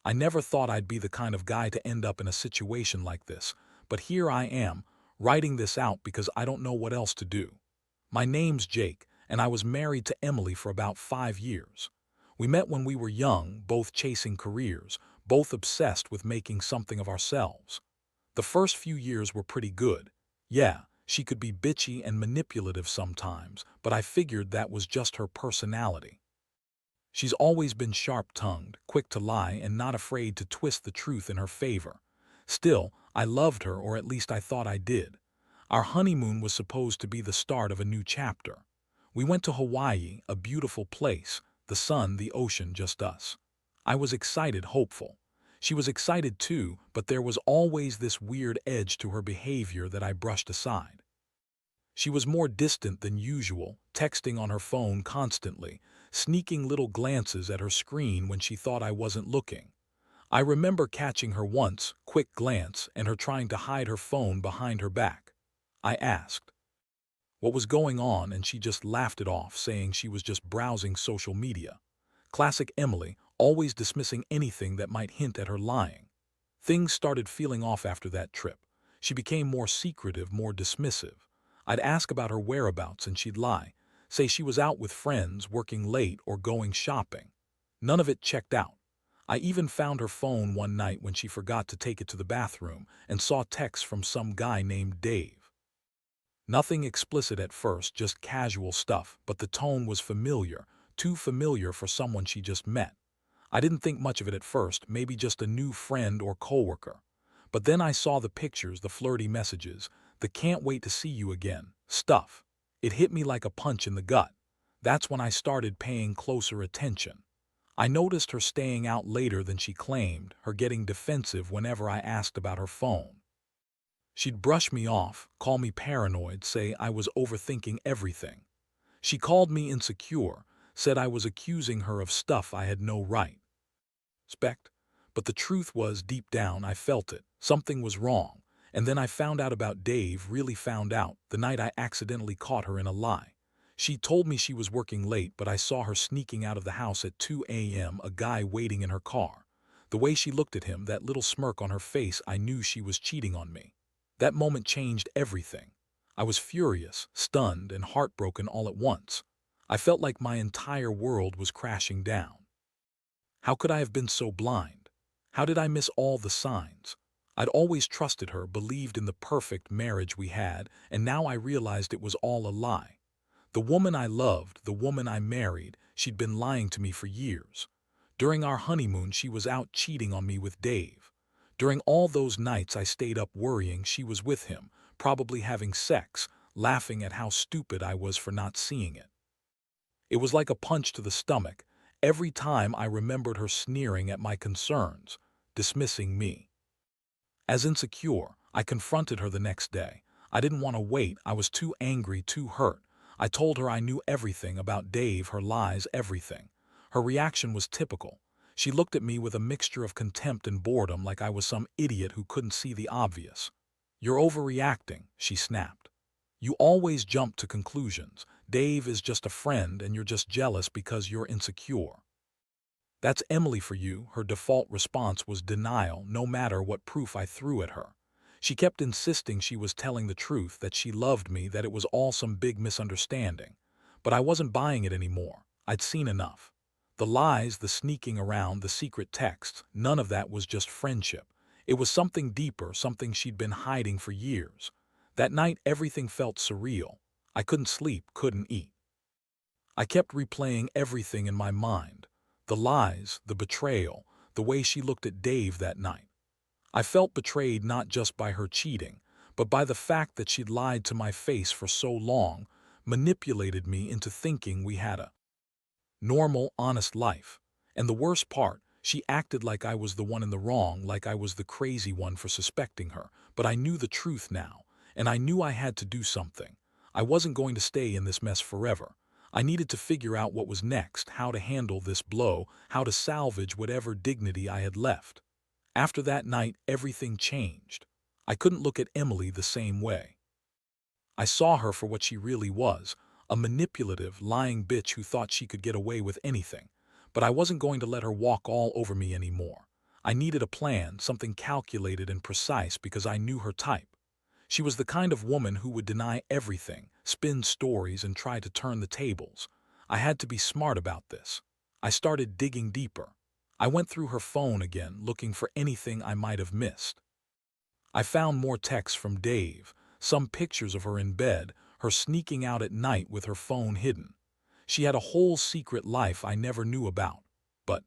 I never thought I'd be the kind of guy to end up in a situation like this, but here I am, writing this out because I don't know what else to do. My name's Jake, and I was married to Emily for about 5 years. We met when we were young, both chasing careers, both obsessed with making something of ourselves. The first few years were pretty good. Yeah, she could be bitchy and manipulative sometimes, but I figured that was just her personality. She's always been sharp-tongued, quick to lie, and not afraid to twist the truth in her favor. Still, I loved her, or at least I thought I did. Our honeymoon was supposed to be the start of a new chapter. We went to Hawaii, a beautiful place, the sun, the ocean, just us. I was excited, hopeful. She was excited too, but there was always this weird edge to her behavior that I brushed aside. She was more distant than usual, texting on her phone constantly, sneaking little glances at her screen when she thought I wasn't looking. I remember catching her once, quick glance, and her trying to hide her phone behind her back. I asked what was going on, and she just laughed it off, saying she was just browsing social media. Classic Emily, always dismissing anything that might hint at her lying. Things started feeling off after that trip. She became more secretive, more dismissive. I'd ask about her whereabouts and she'd lie, say she was out with friends, working late, or going shopping. None of it checked out. I even found her phone one night when she forgot to take it to the bathroom and saw texts from some guy named Dave. Nothing explicit at first, just casual stuff, but the tone was familiar, too familiar for someone she just met. I didn't think much of it at first, maybe just a new friend or coworker. But then I saw the pictures, the flirty messages, the can't wait to see you again stuff. It hit me like a punch in the gut. That's when I started paying closer attention. I noticed her staying out later than she claimed, her getting defensive whenever I asked about her phone. She'd brush me off, call me paranoid, say I was overthinking everything. She called me insecure, said I was accusing her of stuff I had no right. Spect. But the truth was, deep down, I felt it. Something was wrong. And then I found out about Dave, really found out, the night I accidentally caught her in a lie. She told me she was working late, but I saw her sneaking out of the house at 2 a.m., a guy waiting in her car. The way she looked at him, that little smirk on her face, I knew she was cheating on me. That moment changed everything. I was furious, stunned, and heartbroken all at once. I felt like my entire world was crashing down. How could I have been so blind? How did I miss all the signs? I'd always trusted her, believed in the perfect marriage we had, and now I realized it was all a lie. The woman I loved, the woman I married, she'd been lying to me for years. During our honeymoon, she was out cheating on me with Dave. During all those nights I stayed up worrying she was with him, probably having sex, laughing at how stupid I was for not seeing it. It was like a punch to the stomach. Every time I remembered her sneering at my concerns, dismissing me. As insecure, I confronted her the next day. I didn't want to wait. I was too angry, too hurt. I told her I knew everything about Dave, her lies, everything. Her reaction was typical. She looked at me with a mixture of contempt and boredom, like I was some idiot who couldn't see the obvious. "You're overreacting," she snapped. "You always jump to conclusions. Dave is just a friend and you're just jealous because you're insecure." That's Emily for you. Her default response was denial, no matter what proof I threw at her. She kept insisting she was telling the truth, that she loved me, that it was all some big misunderstanding. But I wasn't buying it anymore. I'd seen enough. The lies, the sneaking around, the secret texts, none of that was just friendship. It was something deeper, something she'd been hiding for years. That night, everything felt surreal. I couldn't sleep, couldn't eat. I kept replaying everything in my mind. The lies, the betrayal, the way she looked at Dave that night. I felt betrayed not just by her cheating, but by the fact that she'd lied to my face for so long, manipulated me into thinking we had a normal, honest life. And the worst part, she acted like I was the one in the wrong, like I was the crazy one for suspecting her. But I knew the truth now, and I knew I had to do something. I wasn't going to stay in this mess forever. I needed to figure out what was next, how to handle this blow, how to salvage whatever dignity I had left. After that night, everything changed. I couldn't look at Emily the same way. I saw her for what she really was, a manipulative, lying bitch who thought she could get away with anything. But I wasn't going to let her walk all over me anymore. I needed a plan, something calculated and precise because I knew her type. She was the kind of woman who would deny everything, spin stories, and try to turn the tables. I had to be smart about this. I started digging deeper. I went through her phone again, looking for anything I might have missed. I found more texts from Dave, some pictures of her in bed, her sneaking out at night with her phone hidden. She had a whole secret life I never knew about. But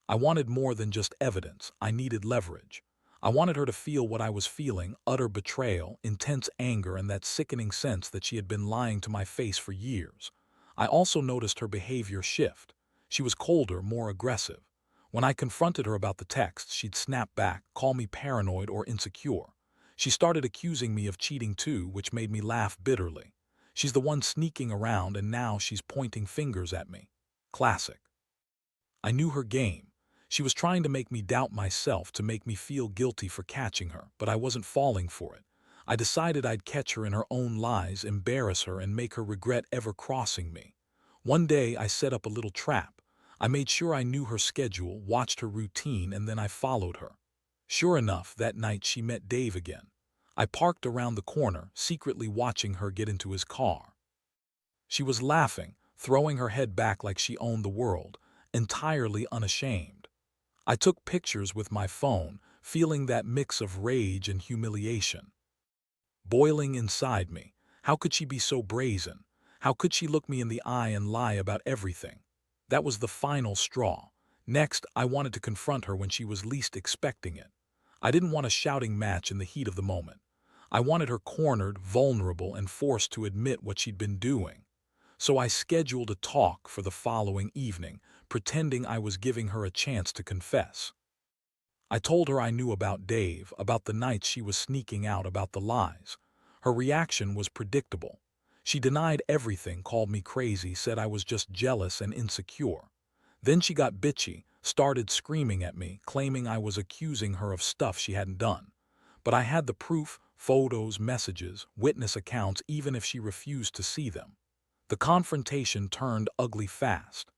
I wanted more than just evidence. I needed leverage. I wanted her to feel what I was feeling, utter betrayal, intense anger, and that sickening sense that she had been lying to my face for years. I also noticed her behavior shift. She was colder, more aggressive. When I confronted her about the texts, she'd snap back, call me paranoid or insecure. She started accusing me of cheating too, which made me laugh bitterly. She's the one sneaking around, and now she's pointing fingers at me. Classic. I knew her game. She was trying to make me doubt myself, to make me feel guilty for catching her, but I wasn't falling for it. I decided I'd catch her in her own lies, embarrass her, and make her regret ever crossing me. One day I set up a little trap. I made sure I knew her schedule, watched her routine, and then I followed her. Sure enough, that night she met Dave again. I parked around the corner, secretly watching her get into his car. She was laughing, throwing her head back like she owned the world, entirely unashamed. I took pictures with my phone, feeling that mix of rage and humiliation. Boiling inside me, how could she be so brazen? How could she look me in the eye and lie about everything? That was the final straw. Next, I wanted to confront her when she was least expecting it. I didn't want a shouting match in the heat of the moment. I wanted her cornered, vulnerable, and forced to admit what she'd been doing. So I scheduled a talk for the following evening, pretending I was giving her a chance to confess. I told her I knew about Dave, about the nights she was sneaking out, about the lies. Her reaction was predictable. She denied everything, called me crazy, said I was just jealous and insecure. Then she got bitchy, started screaming at me, claiming I was accusing her of stuff she hadn't done. But I had the proof, photos, messages, witness accounts, even if she refused to see them. The confrontation turned ugly fast.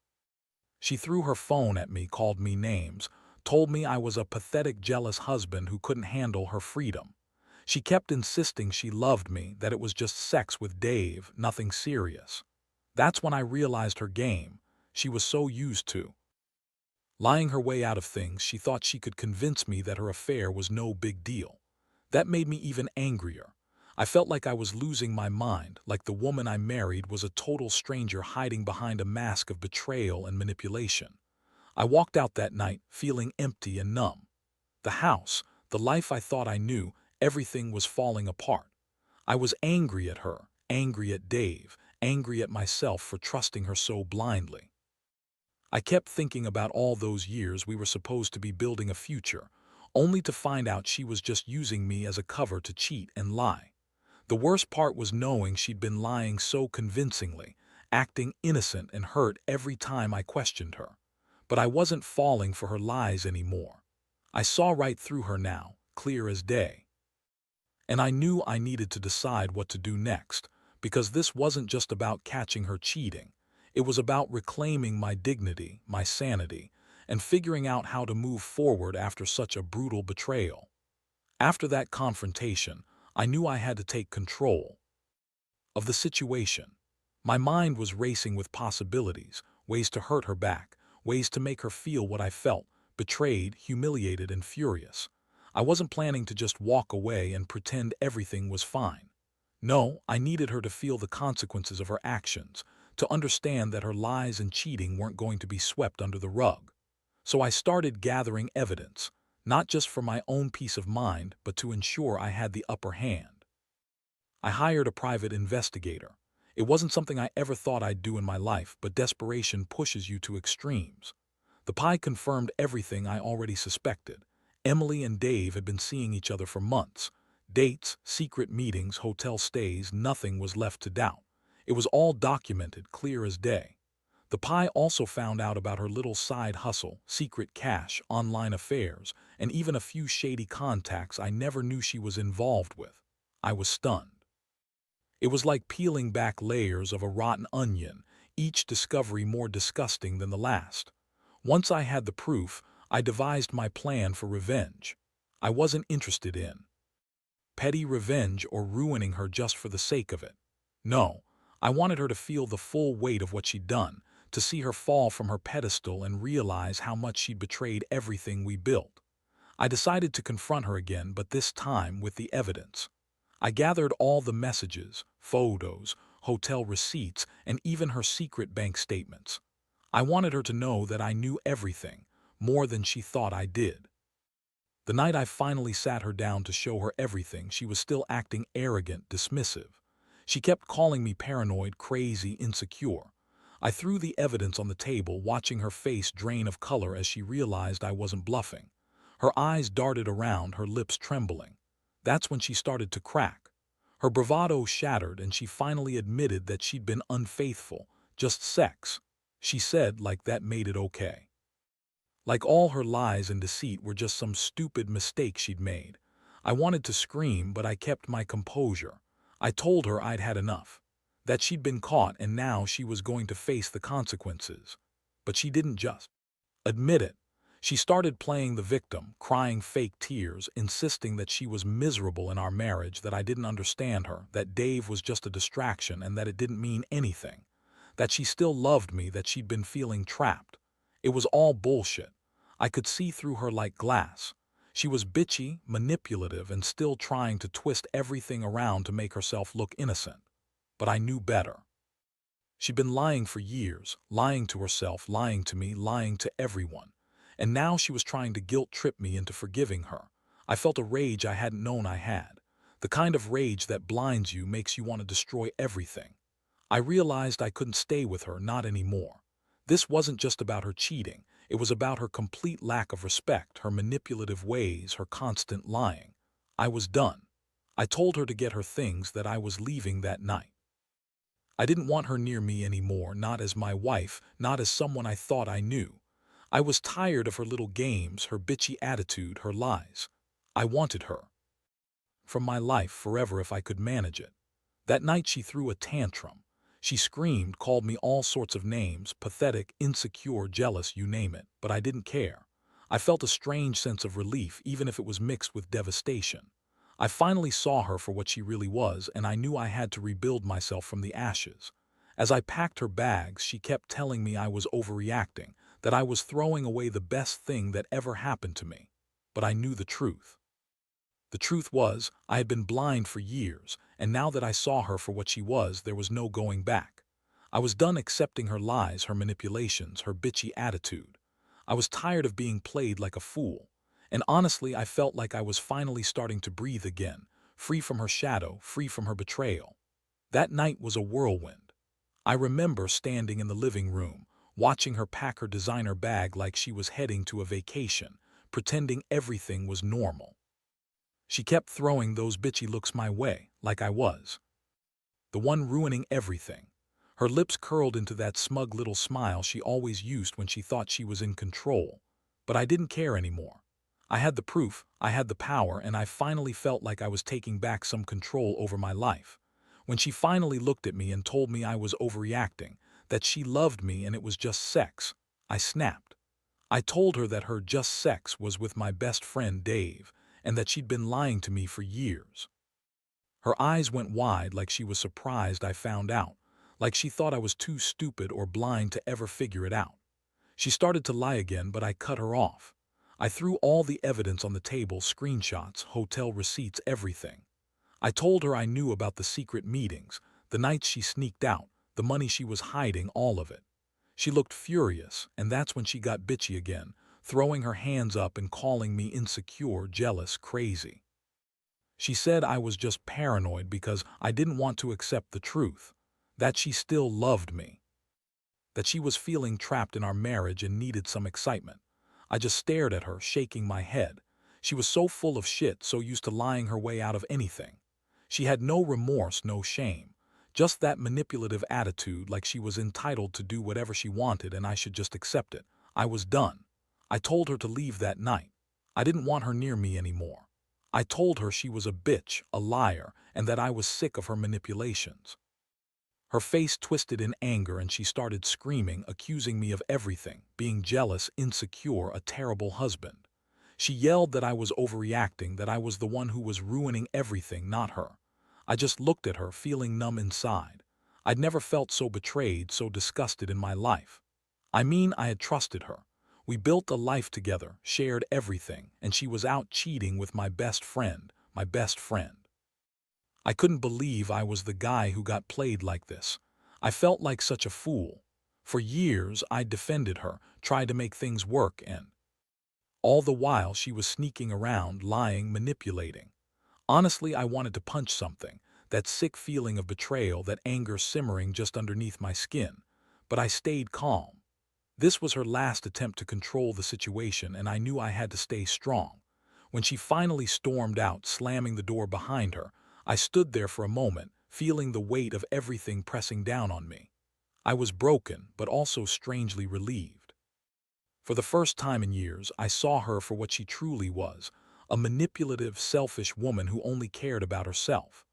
She threw her phone at me, called me names, told me I was a pathetic, jealous husband who couldn't handle her freedom. She kept insisting she loved me, that it was just sex with Dave, nothing serious. That's when I realized her game. She was so used to lying her way out of things, she thought she could convince me that her affair was no big deal. That made me even angrier. I felt like I was losing my mind, like the woman I married was a total stranger hiding behind a mask of betrayal and manipulation. I walked out that night, feeling empty and numb. The house, the life I thought I knew, everything was falling apart. I was angry at her, angry at Dave, angry at myself for trusting her so blindly. I kept thinking about all those years we were supposed to be building a future, only to find out she was just using me as a cover to cheat and lie. The worst part was knowing she'd been lying so convincingly, acting innocent and hurt every time I questioned her. But I wasn't falling for her lies anymore. I saw right through her now, clear as day. And I knew I needed to decide what to do next, because this wasn't just about catching her cheating. It was about reclaiming my dignity, my sanity, and figuring out how to move forward after such a brutal betrayal. After that confrontation, I knew I had to take control of the situation. My mind was racing with possibilities, ways to hurt her back, ways to make her feel what I felt, betrayed, humiliated, and furious. I wasn't planning to just walk away and pretend everything was fine. No, I needed her to feel the consequences of her actions, to understand that her lies and cheating weren't going to be swept under the rug. So I started gathering evidence, not just for my own peace of mind, but to ensure I had the upper hand. I hired a private investigator. It wasn't something I ever thought I'd do in my life, but desperation pushes you to extremes. The pie confirmed everything I already suspected. Emily and Dave had been seeing each other for months. Dates, secret meetings, hotel stays, nothing was left to doubt. It was all documented, clear as day. The pie also found out about her little side hustle, secret cash, online affairs, and even a few shady contacts I never knew she was involved with. I was stunned. It was like peeling back layers of a rotten onion, each discovery more disgusting than the last. Once I had the proof, I devised my plan for revenge. I wasn't interested in petty revenge or ruining her just for the sake of it. No, I wanted her to feel the full weight of what she'd done, to see her fall from her pedestal and realize how much she'd betrayed everything we built. I decided to confront her again, but this time with the evidence. I gathered all the messages, photos, hotel receipts, and even her secret bank statements. I wanted her to know that I knew everything, more than she thought I did. The night I finally sat her down to show her everything, she was still acting arrogant, dismissive. She kept calling me paranoid, crazy, insecure. I threw the evidence on the table, watching her face drain of color as she realized I wasn't bluffing. Her eyes darted around, her lips trembling. That's when she started to crack. Her bravado shattered and she finally admitted that she'd been unfaithful, just sex. She said like that made it okay. Like all her lies and deceit were just some stupid mistake she'd made. I wanted to scream, but I kept my composure. I told her I'd had enough, that she'd been caught and now she was going to face the consequences. But she didn't just admit it. She started playing the victim, crying fake tears, insisting that she was miserable in our marriage, that I didn't understand her, that Dave was just a distraction and that it didn't mean anything, that she still loved me, that she'd been feeling trapped. It was all bullshit. I could see through her like glass. She was bitchy, manipulative, and still trying to twist everything around to make herself look innocent. But I knew better. She'd been lying for years, lying to herself, lying to me, lying to everyone. And now she was trying to guilt-trip me into forgiving her. I felt a rage I hadn't known I had. The kind of rage that blinds you, makes you want to destroy everything. I realized I couldn't stay with her, not anymore. This wasn't just about her cheating. It was about her complete lack of respect, her manipulative ways, her constant lying. I was done. I told her to get her things, that I was leaving that night. I didn't want her near me anymore, not as my wife, not as someone I thought I knew. I was tired of her little games, her bitchy attitude, her lies. I wanted her from my life forever if I could manage it. That night she threw a tantrum. She screamed, called me all sorts of names, pathetic, insecure, jealous, you name it, but I didn't care. I felt a strange sense of relief, even if it was mixed with devastation. I finally saw her for what she really was, and I knew I had to rebuild myself from the ashes. As I packed her bags, she kept telling me I was overreacting, that I was throwing away the best thing that ever happened to me. But I knew the truth. The truth was, I had been blind for years, and now that I saw her for what she was, there was no going back. I was done accepting her lies, her manipulations, her bitchy attitude. I was tired of being played like a fool. And honestly, I felt like I was finally starting to breathe again, free from her shadow, free from her betrayal. That night was a whirlwind. I remember standing in the living room, watching her pack her designer bag like she was heading to a vacation, pretending everything was normal. She kept throwing those bitchy looks my way, like I was the one ruining everything. Her lips curled into that smug little smile she always used when she thought she was in control. But I didn't care anymore. I had the proof, I had the power, and I finally felt like I was taking back some control over my life. When she finally looked at me and told me I was overreacting, that she loved me and it was just sex, I snapped. I told her that her just sex was with my best friend Dave, and that she'd been lying to me for years. Her eyes went wide, like she was surprised I found out, like she thought I was too stupid or blind to ever figure it out. She started to lie again, but I cut her off. I threw all the evidence on the table, screenshots, hotel receipts, everything. I told her I knew about the secret meetings, the nights she sneaked out, the money she was hiding, all of it. She looked furious, and that's when she got bitchy again, throwing her hands up and calling me insecure, jealous, crazy. She said I was just paranoid because I didn't want to accept the truth, that she still loved me, that she was feeling trapped in our marriage and needed some excitement. I just stared at her, shaking my head. She was so full of shit, so used to lying her way out of anything. She had no remorse, no shame, just that manipulative attitude, like she was entitled to do whatever she wanted and I should just accept it. I was done. I told her to leave that night. I didn't want her near me anymore. I told her she was a bitch, a liar, and that I was sick of her manipulations. Her face twisted in anger and she started screaming, accusing me of everything, being jealous, insecure, a terrible husband. She yelled that I was overreacting, that I was the one who was ruining everything, not her. I just looked at her, feeling numb inside. I'd never felt so betrayed, so disgusted in my life. I mean, I had trusted her. We built a life together, shared everything, and she was out cheating with my best friend, my best friend. I couldn't believe I was the guy who got played like this. I felt like such a fool. For years, I defended her, tried to make things work, and all the while she was sneaking around, lying, manipulating. Honestly, I wanted to punch something, that sick feeling of betrayal, that anger simmering just underneath my skin. But I stayed calm. This was her last attempt to control the situation, and I knew I had to stay strong. When she finally stormed out, slamming the door behind her, I stood there for a moment, feeling the weight of everything pressing down on me. I was broken, but also strangely relieved. For the first time in years, I saw her for what she truly was, a manipulative, selfish woman who only cared about herself.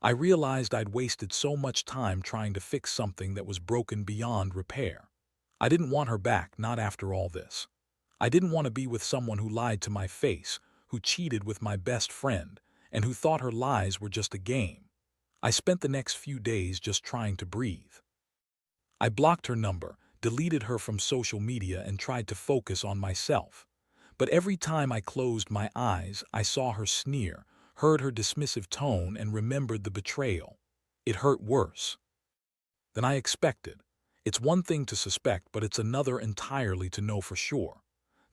I realized I'd wasted so much time trying to fix something that was broken beyond repair. I didn't want her back, not after all this. I didn't want to be with someone who lied to my face, who cheated with my best friend, and who thought her lies were just a game. I spent the next few days just trying to breathe. I blocked her number, deleted her from social media, and tried to focus on myself. But every time I closed my eyes, I saw her sneer, heard her dismissive tone, and remembered the betrayal. It hurt worse than I expected. It's one thing to suspect, but it's another entirely to know for sure.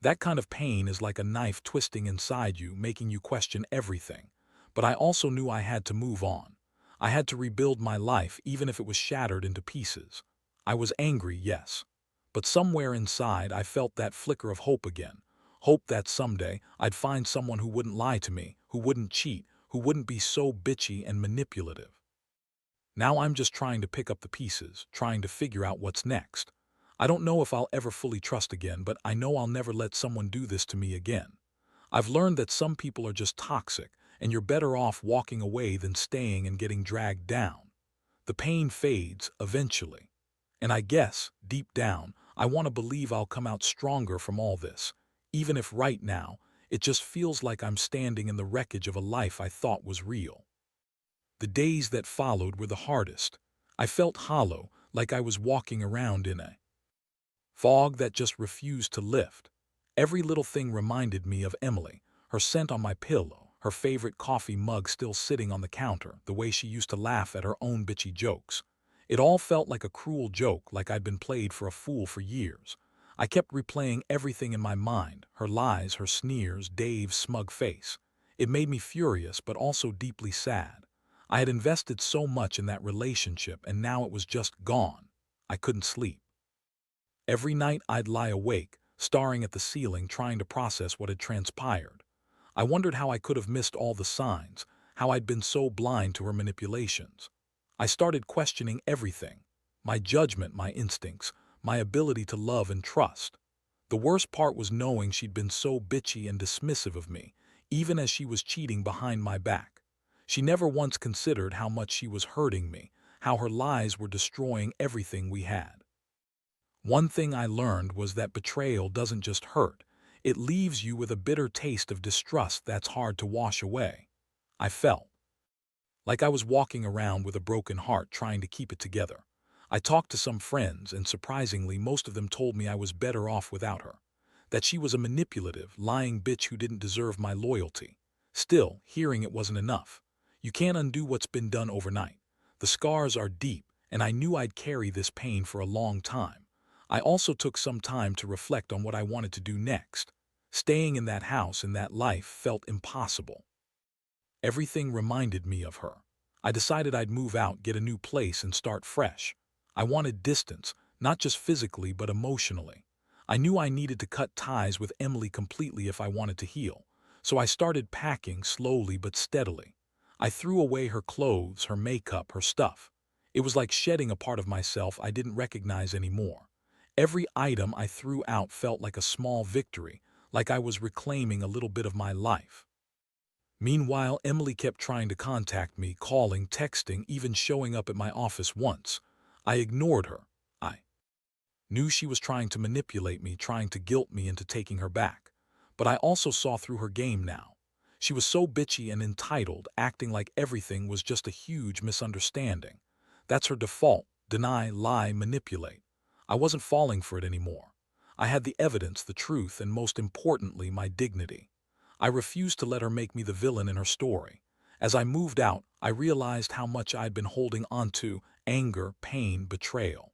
That kind of pain is like a knife twisting inside you, making you question everything. But I also knew I had to move on. I had to rebuild my life, even if it was shattered into pieces. I was angry, yes. But somewhere inside, I felt that flicker of hope again. Hope that someday I'd find someone who wouldn't lie to me, who wouldn't cheat, who wouldn't be so bitchy and manipulative. Now I'm just trying to pick up the pieces, trying to figure out what's next. I don't know if I'll ever fully trust again, but I know I'll never let someone do this to me again. I've learned that some people are just toxic, and you're better off walking away than staying and getting dragged down. The pain fades, eventually. And I guess, deep down, I want to believe I'll come out stronger from all this, even if right now, it just feels like I'm standing in the wreckage of a life I thought was real. The days that followed were the hardest. I felt hollow, like I was walking around in a fog that just refused to lift. Every little thing reminded me of Emily, her scent on my pillow, her favorite coffee mug still sitting on the counter, the way she used to laugh at her own bitchy jokes. It all felt like a cruel joke, like I'd been played for a fool for years. I kept replaying everything in my mind, her lies, her sneers, Dave's smug face. It made me furious, but also deeply sad. I had invested so much in that relationship, and now it was just gone. I couldn't sleep. Every night I'd lie awake, staring at the ceiling, trying to process what had transpired. I wondered how I could have missed all the signs, how I'd been so blind to her manipulations. I started questioning everything, my judgment, my instincts, my ability to love and trust. The worst part was knowing she'd been so bitchy and dismissive of me, even as she was cheating behind my back. She never once considered how much she was hurting me, how her lies were destroying everything we had. One thing I learned was that betrayal doesn't just hurt, it leaves you with a bitter taste of distrust that's hard to wash away. I felt like I was walking around with a broken heart, trying to keep it together. I talked to some friends, and surprisingly, most of them told me I was better off without her. That she was a manipulative, lying bitch who didn't deserve my loyalty. Still, hearing it wasn't enough. You can't undo what's been done overnight. The scars are deep, and I knew I'd carry this pain for a long time. I also took some time to reflect on what I wanted to do next. Staying in that house, in that life, felt impossible. Everything reminded me of her. I decided I'd move out, get a new place, and start fresh. I wanted distance, not just physically but emotionally. I knew I needed to cut ties with Emily completely if I wanted to heal. So I started packing slowly but steadily. I threw away her clothes, her makeup, her stuff. It was like shedding a part of myself I didn't recognize anymore. Every item I threw out felt like a small victory, like I was reclaiming a little bit of my life. Meanwhile, Emily kept trying to contact me, calling, texting, even showing up at my office once. I ignored her. I knew she was trying to manipulate me, trying to guilt me into taking her back. But I also saw through her game now. She was so bitchy and entitled, acting like everything was just a huge misunderstanding. That's her default: deny, lie, manipulate. I wasn't falling for it anymore. I had the evidence, the truth, and most importantly, my dignity. I refused to let her make me the villain in her story. As I moved out, I realized how much I'd been holding onto: anger, pain, betrayal.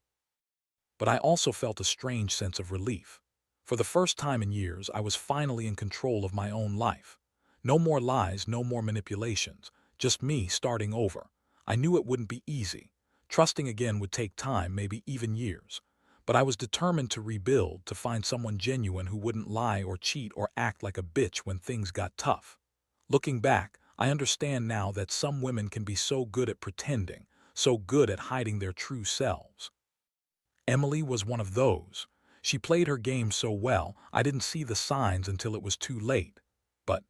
But I also felt a strange sense of relief. For the first time in years, I was finally in control of my own life. No more lies, no more manipulations, just me starting over. I knew it wouldn't be easy. Trusting again would take time, maybe even years. But I was determined to rebuild, to find someone genuine who wouldn't lie or cheat or act like a bitch when things got tough. Looking back, I understand now that some women can be so good at pretending, so good at hiding their true selves. Emily was one of those. She played her game so well, I didn't see the signs until it was too late. But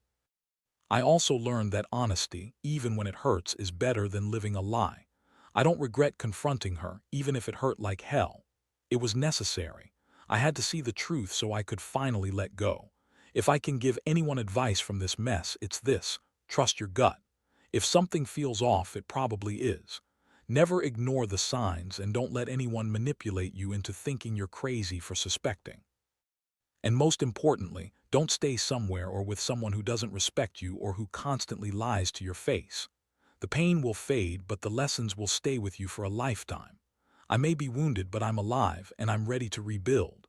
I also learned that honesty, even when it hurts, is better than living a lie. I don't regret confronting her, even if it hurt like hell. It was necessary. I had to see the truth so I could finally let go. If I can give anyone advice from this mess, it's this: trust your gut. If something feels off, it probably is. Never ignore the signs, and don't let anyone manipulate you into thinking you're crazy for suspecting. And most importantly, don't stay somewhere or with someone who doesn't respect you or who constantly lies to your face. The pain will fade, but the lessons will stay with you for a lifetime. I may be wounded, but I'm alive, and I'm ready to rebuild.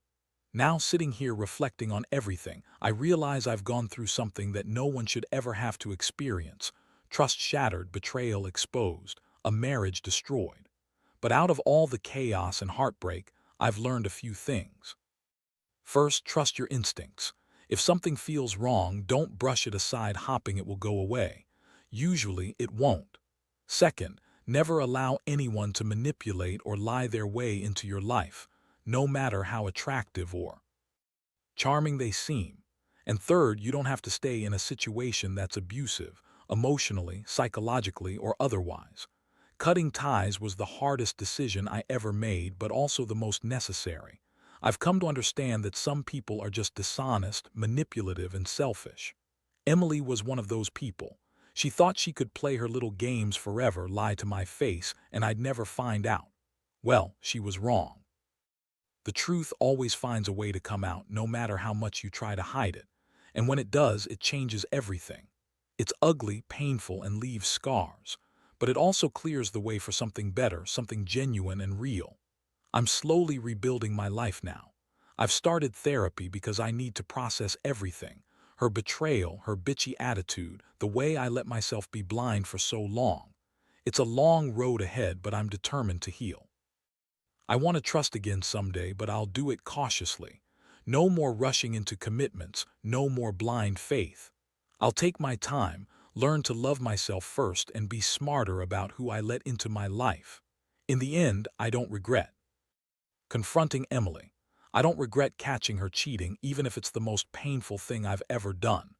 Now, sitting here reflecting on everything, I realize I've gone through something that no one should ever have to experience: trust shattered, betrayal exposed, a marriage destroyed. But out of all the chaos and heartbreak, I've learned a few things. First, trust your instincts. If something feels wrong, don't brush it aside hoping it will go away. Usually, it won't. Second, never allow anyone to manipulate or lie their way into your life, no matter how attractive or charming they seem. And third, you don't have to stay in a situation that's abusive, emotionally, psychologically, or otherwise. Cutting ties was the hardest decision I ever made, but also the most necessary. I've come to understand that some people are just dishonest, manipulative, and selfish. Emily was one of those people. She thought she could play her little games forever, lie to my face, and I'd never find out. Well, she was wrong. The truth always finds a way to come out, no matter how much you try to hide it. And when it does, it changes everything. It's ugly, painful, and leaves scars. But it also clears the way for something better, something genuine and real. I'm slowly rebuilding my life now. I've started therapy because I need to process everything: her betrayal, her bitchy attitude, the way I let myself be blind for so long. It's a long road ahead, but I'm determined to heal. I want to trust again someday, but I'll do it cautiously. No more rushing into commitments, no more blind faith. I'll take my time, learn to love myself first, and be smarter about who I let into my life. In the end, I don't regret confronting Emily. I don't regret catching her cheating, even if it's the most painful thing I've ever done.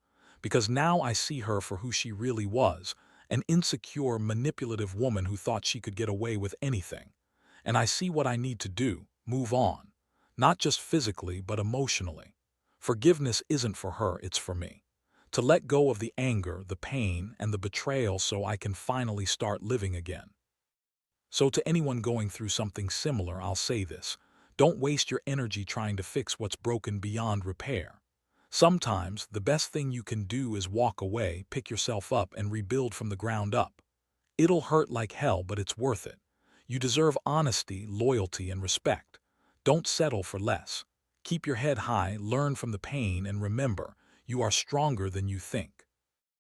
Because now I see her for who she really was: an insecure, manipulative woman who thought she could get away with anything. And I see what I need to do: move on. Not just physically, but emotionally. Forgiveness isn't for her, it's for me. To let go of the anger, the pain, and the betrayal so I can finally start living again. So to anyone going through something similar, I'll say this: don't waste your energy trying to fix what's broken beyond repair. Sometimes the best thing you can do is walk away, pick yourself up, and rebuild from the ground up. It'll hurt like hell, but it's worth it. You deserve honesty, loyalty, and respect. Don't settle for less. Keep your head high, learn from the pain, and remember, you are stronger than you think.